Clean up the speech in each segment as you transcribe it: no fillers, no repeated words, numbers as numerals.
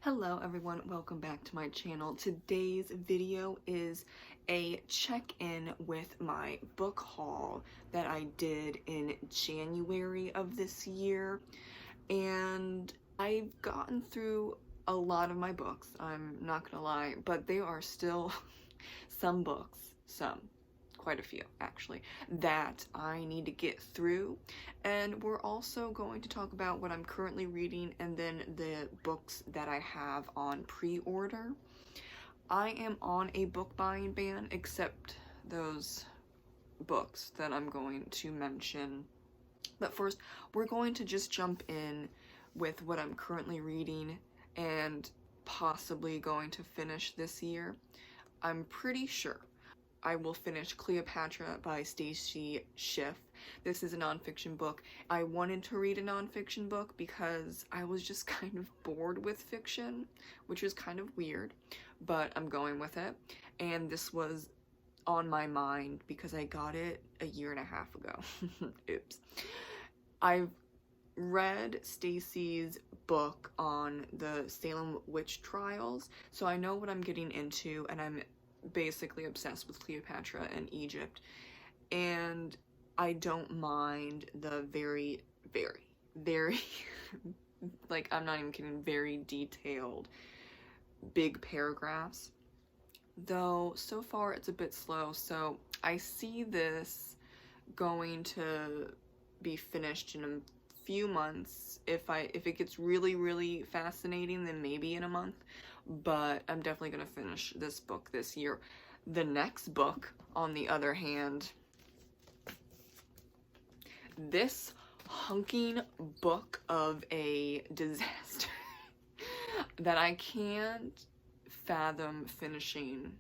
Hello everyone, welcome back to my channel. Today's video is a check-in with my book haul that I did in January of this year, and I've gotten through a lot of my books, I'm not gonna lie, but there are still some books, quite a few actually, that I need to get through. And we're also going to talk about what I'm currently reading and then the books that I have on pre-order. I am on a book buying ban, except those books that I'm going to mention. But first, we're going to just jump in with what I'm currently reading and possibly going to finish this year. I'm pretty sure I will finish Cleopatra by Stacy Schiff. This is a nonfiction book. I wanted to read a nonfiction book because I was just kind of bored with fiction, which is kind of weird, but I'm going with it. And this was on my mind because I got it a year and a half ago. Oops. I've read Stacy's book on the Salem witch trials, so I know what I'm getting into, and I'm basically obsessed with Cleopatra and Egypt, and I don't mind the very like, I'm not even kidding, very detailed big paragraphs, though so far it's a bit slow. So I see this going to be finished in a few months. If it gets really fascinating, then maybe in a month, but I'm definitely gonna finish this book this year. The next book, on the other hand, this hunking book of a disaster that I can't fathom finishing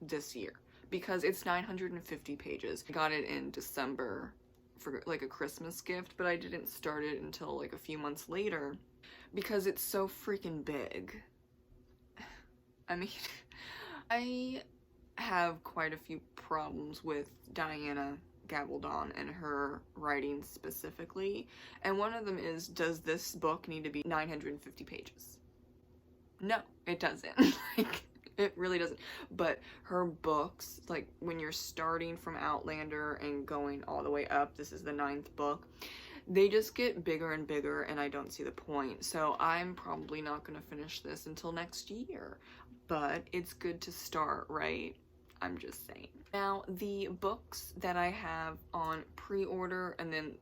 this year because it's 950 pages. I got it in December for like a Christmas gift, but I didn't start it until like a few months later because it's so freaking big. I mean, I have quite a few problems with Diana Gabaldon and her writing specifically, and one of them is, does this book need to be 950 pages? No, it doesn't. Like, it really doesn't. But her books, like when you're starting from Outlander and going all the way up, this is the 9th book, they just get bigger and bigger, and I don't see the point. So I'm probably not going to finish this until next year, but it's good to start, right? I'm just saying. Now, the books that I have on pre-order, and then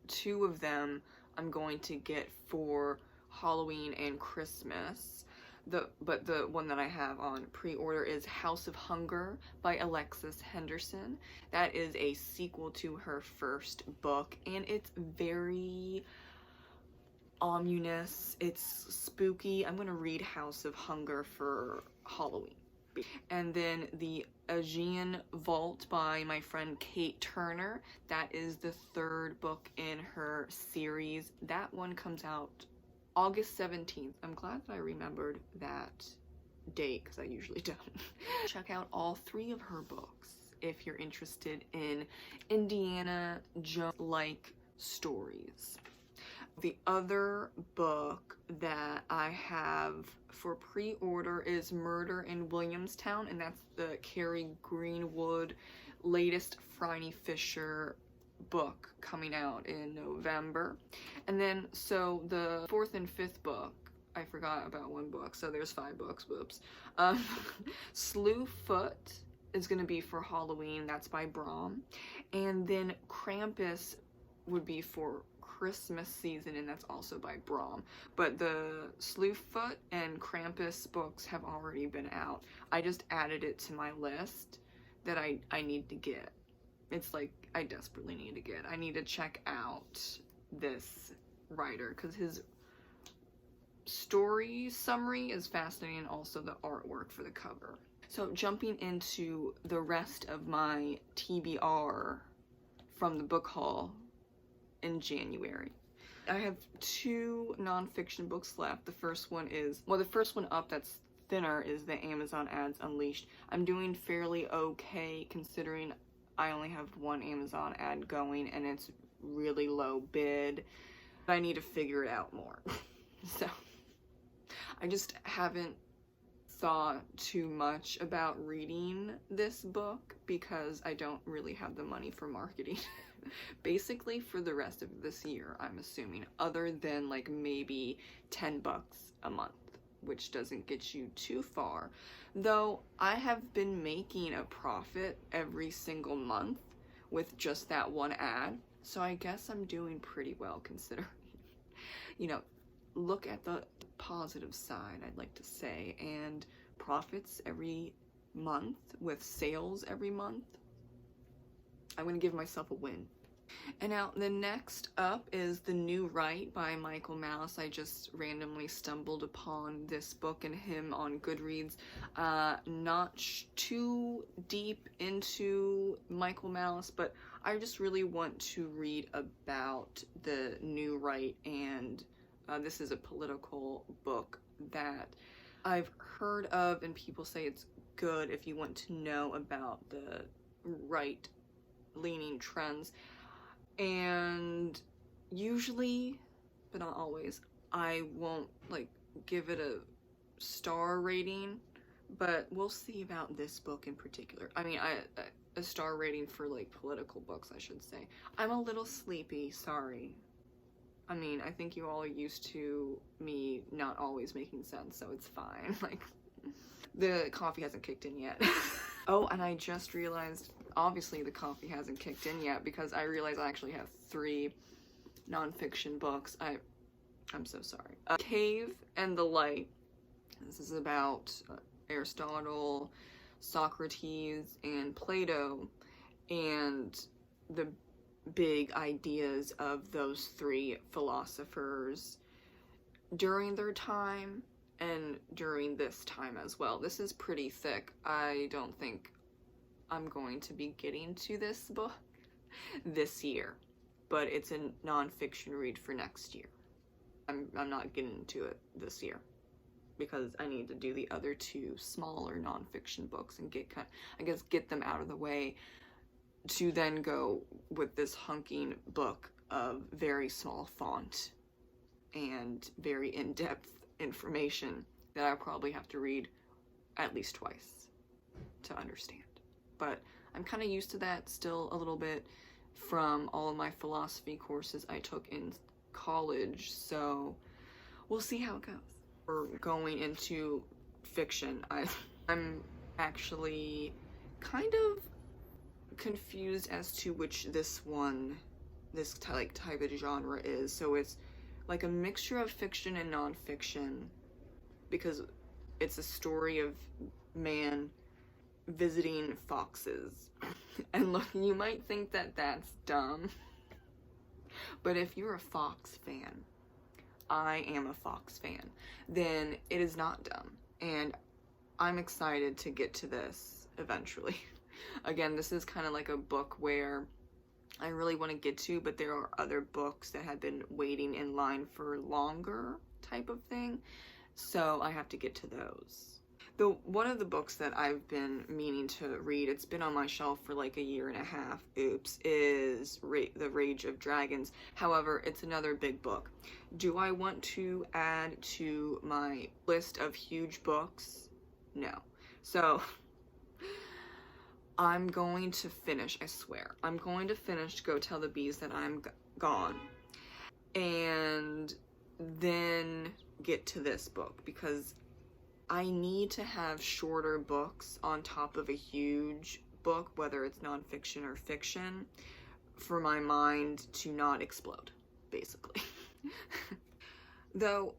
2 of them I'm going to get for Halloween and Christmas. But the one that I have on pre-order is House of Hunger by Alexis Henderson. That is a sequel to her first book, and it's very ominous, it's spooky. I'm gonna read House of Hunger for Halloween. And then the Aegean Vault by my friend Kate Turner. That is the 3rd book in her series. That one comes out August 17th. I'm glad that I remembered that date because I usually don't. Check out all 3 of her books if you're interested in Indiana Jones-like stories. The other book that I have for pre-order is Murder in Williamstown, and that's the Carrie Greenwood latest Phryne Fisher book coming out in November. And then, so the 4th and 5th book, I forgot about one book, so there's 5 books, whoops. Slewfoot is going to be for Halloween, that's by Brom. And then Krampus would be for Christmas season, and that's also by Brom. But the Slewfoot and Krampus books have already been out. I just added it to my list that I need to get. It's like, I desperately need to get. I need to check out this writer because his story summary is fascinating, and also the artwork for the cover. So jumping into the rest of my TBR from the book haul in January. I have 2 nonfiction books left. The first one is, well, the first one up that's thinner is the Amazon Ads Unleashed. I'm doing fairly okay considering I only have 1 Amazon ad going and it's really low bid. I need to figure it out more. So I just haven't thought too much about reading this book because I don't really have the money for marketing. Basically for the rest of this year, I'm assuming, other than like maybe $10 a month, which doesn't get you too far. Though I have been making a profit every single month with just that one ad, so I guess I'm doing pretty well considering. You know, look at the positive side, I'd like to say, and profits every month with sales every month. I'm gonna give myself a win. And now the next up is The New Right by Michael Malice. I just randomly stumbled upon this book and him on Goodreads. Not too deep into Michael Malice, but I just really want to read about the New Right, and this is a political book that I've heard of, and people say it's good if you want to know about the right-leaning trends. And usually, but not always, I won't like give it a star rating, but we'll see about this book in particular. I mean, a star rating for like political books, I should say. I'm a little sleepy, sorry. I mean, I think you all are used to me not always making sense, so it's fine. Like, the coffee hasn't kicked in yet. Oh, and I just realized, obviously the coffee hasn't kicked in yet because I realized I actually have 3 nonfiction books. I'm so sorry. Cave and the Light. This is about Aristotle, Socrates, and Plato, and the big ideas of those 3 philosophers during their time and during this time as well. This is pretty thick. I don't think I'm going to be getting to this book this year, but it's a nonfiction read for next year. I'm not getting to it this year because I need to do the other 2 smaller nonfiction books and get them out of the way to then go with this hunking book of very small font and very in-depth information that I'll probably have to read at least twice to understand. But I'm kind of used to that still a little bit from all of my philosophy courses I took in college, so we'll see how it goes. We're going into fiction. I'm actually kind of confused as to which this type of genre is. So it's like a mixture of fiction and nonfiction because it's a story of man visiting foxes. And look, you might think that that's dumb, but if you're a Fox fan, I am a Fox fan, then it is not dumb, and I'm excited to get to this eventually. Again, this is kind of like a book where I really want to get to, but there are other books that have been waiting in line for longer type of thing, so I have to get to those. One of the books that I've been meaning to read, it's been on my shelf for like a year and a half, is The Rage of Dragons. However, it's another big book. Do I want to add to my list of huge books? No. So, I'm going to finish, I swear. I'm going to finish Go Tell the Bees That I'm Gone. And then get to this book because I need to have shorter books on top of a huge book, whether it's nonfiction or fiction, for my mind to not explode, basically. Though,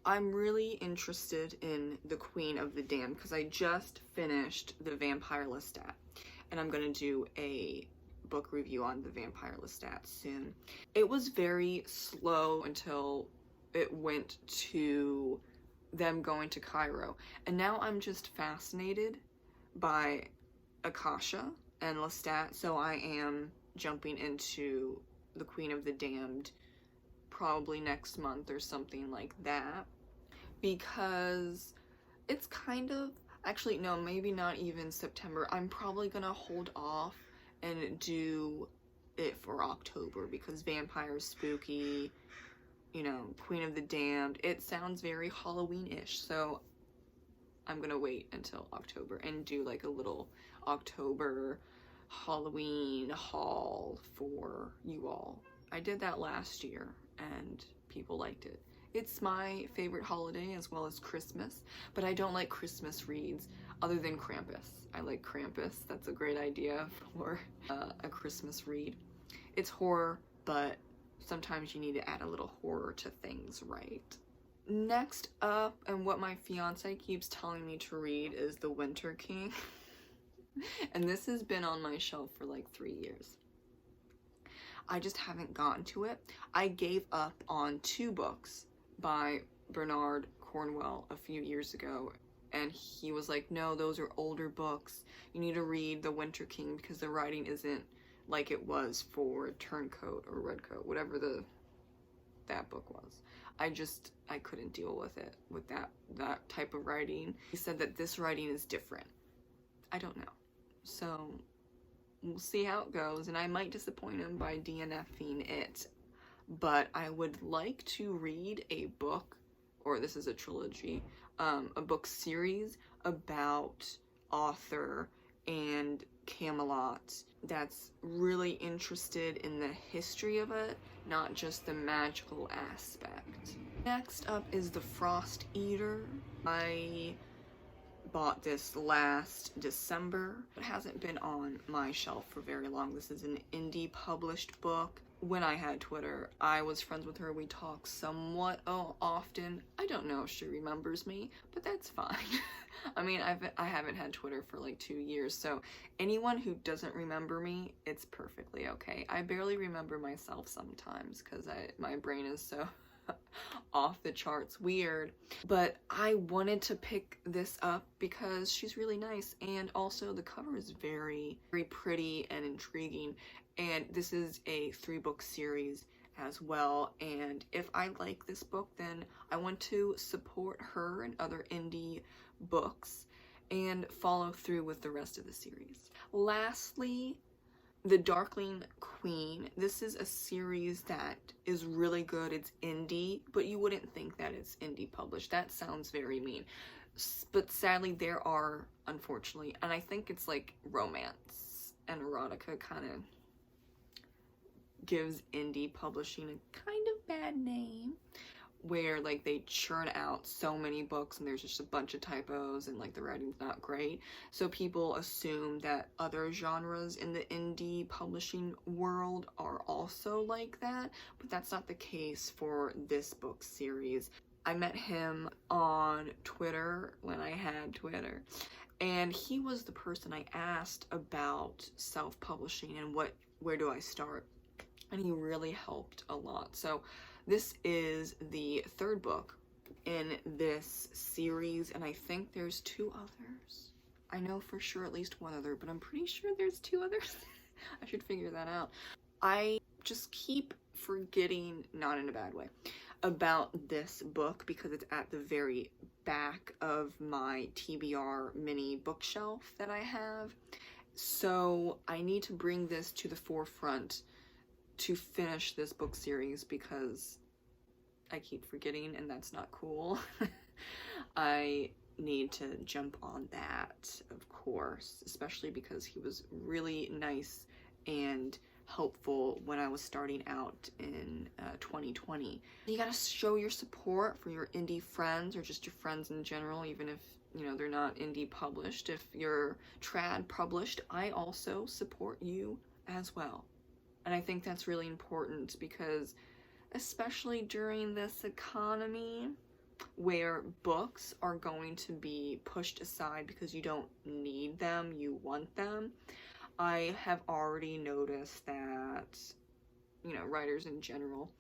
I'm really interested in The Queen of the Damned because I just finished The Vampire Lestat, and I'm going to do a book review on The Vampire Lestat soon. It was very slow until it went to them going to Cairo, and now I'm just fascinated by Akasha and Lestat, so I am jumping into The Queen of the Damned probably next month or something like that, because it's kind of, actually no, maybe not even September. I'm probably gonna hold off and do it for October because vampire's spooky, you know, Queen of the Damned. It sounds very Halloween-ish, so I'm gonna wait until October and do like a little October Halloween haul for you all. I did that last year and people liked it. It's my favorite holiday as well as Christmas, but I don't like Christmas reads other than Krampus. I like Krampus. That's a great idea for a Christmas read. It's horror, but sometimes you need to add a little horror to things, right? Next up, and what my fiance keeps telling me to read, is The Winter King. And this has been on my shelf for like 3 years. I just haven't gotten to it. I gave up on 2 books by Bernard Cornwell a few years ago, and he was like, no, those are older books. You need to read The Winter King because the writing isn't like it was for Turncoat or Redcoat, whatever that book was. I couldn't deal with it, with that type of writing. He said that this writing is different. I don't know. So we'll see how it goes, and I might disappoint him by DNFing it. But I would like to read a book, or this is a trilogy, a book series about Arthur and Camelot that's really interested in the history of it, not just the magical aspect. Next up is The Frost Eater. I bought this last December. It hasn't been on my shelf for very long. This is an indie published book. When I had Twitter, I was friends with her. We talk somewhat often. I don't know if she remembers me, but that's fine. I mean, I haven't had Twitter for like 2 years, so anyone who doesn't remember me, it's perfectly okay. I barely remember myself sometimes because my brain is so off the charts weird. But I wanted to pick this up because she's really nice, and also the cover is very, very pretty and intriguing. And this is a 3-book series as well, and if I like this book, then I want to support her and other indie books and follow through with the rest of the series. Lastly, The Darkling Queen. This is a series that is really good. It's indie, but you wouldn't think that it's indie published. That sounds very mean. But sadly, there are, unfortunately, and I think it's like romance and erotica kind of gives indie publishing a kind of bad name, where like they churn out so many books and there's just a bunch of typos and like the writing's not great, so people assume that other genres in the indie publishing world are also like that, but that's not the case for this book series. I met him on Twitter when I had Twitter, and he was the person I asked about self-publishing and where do I start, and he really helped a lot. So this is the 3rd book in this series, and I think there's 2 others. I know for sure at least 1 other, but I'm pretty sure there's 2 others. I should figure that out. I just keep forgetting, not in a bad way, about this book because it's at the very back of my TBR mini bookshelf that I have. So I need to bring this to the forefront to finish this book series because I keep forgetting, and that's not cool. I need to jump on that, of course, especially because he was really nice and helpful when I was starting out in 2020. You gotta show your support for your indie friends, or just your friends in general, even if, you know, they're not indie published. If you're trad published, I also support you as well. And I think that's really important because, especially during this economy where books are going to be pushed aside because you don't need them, you want them, I have already noticed that, you know, writers in general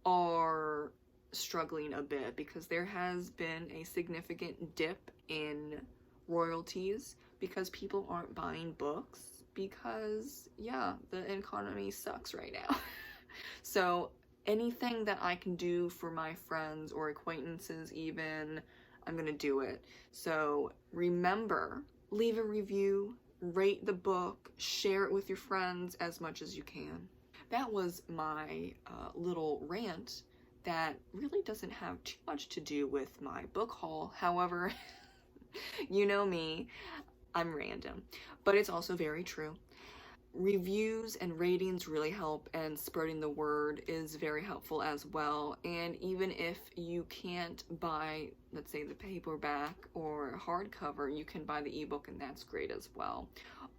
are struggling a bit because there has been a significant dip in royalties because people aren't buying books because, yeah, the economy sucks right now. So anything that I can do for my friends or acquaintances even, I'm gonna do it. So remember, leave a review, rate the book, share it with your friends as much as you can. That was my little rant that really doesn't have too much to do with my book haul. However, you know me, I'm random, but it's also very true. Reviews and ratings really help, and spreading the word is very helpful as well. And even if you can't buy, let's say, the paperback or hardcover, you can buy the ebook, and that's great as well.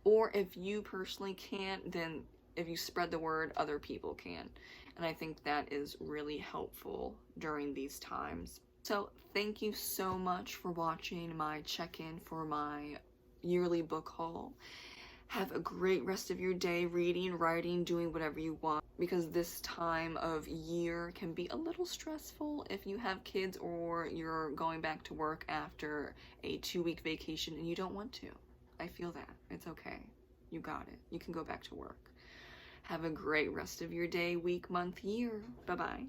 Or if you personally can't, then if you spread the word, other people can. And I think that is really helpful during these times. So thank you so much for watching my check-in for my yearly book haul. Have a great rest of your day, reading, writing, doing whatever you want, because this time of year can be a little stressful if you have kids or you're going back to work after a 2-week vacation and you don't want to. I feel that. It's okay. You got it. You can go back to work. Have a great rest of your day, week, month, year. Bye-bye.